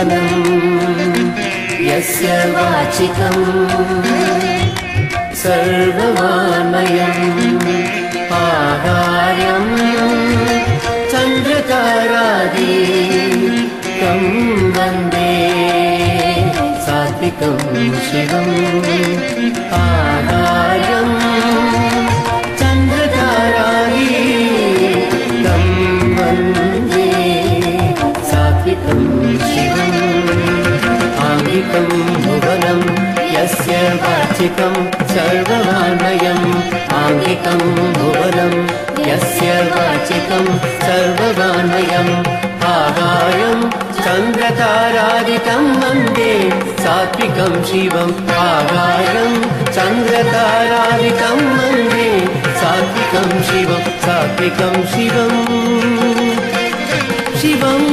भुवनं यस्य वाचिकं सर्ववाङ्मयम् आधार्यं चन्द्रतारादिकं वन्दे सात्विकं शिवम् आधार्यं चन्द्रतारादिकं वन्दे सात्विकं शिवम् आङ्गिकं भुवनं यस्य वाचिकं सर्ववाङ्मयम् आङ्गिकं भुवनं यस्य वाचिकं सर्ववाङ्मयम् आधार्यं चन्द्रतारादिकं वन्दे सात्विकं शिवम् आधार्यं चन्द्रतारादिकं वन्दे सात्विकं शिवं सात्विकं शिवम् शिवम्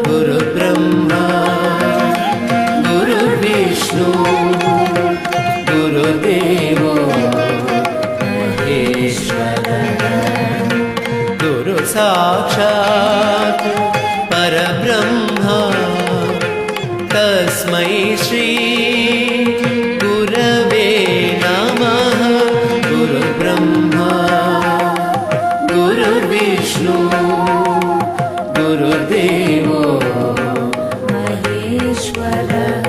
गुरुब्रह्मा गुरुर्विष्णु गुरुदेवो महेश्वरः गुरु साक्षात् परब्रह्मा तस्मै श्री गुरवे नमः गुरुब्रह्मा गुरुर्विष्णु गुरुदेवो महेश्वरः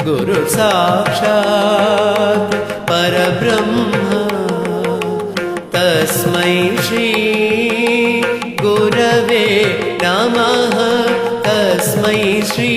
गुरु साक्षात् परब्रह्म तस्मै श्री गुरवे नमः तस्मै श्री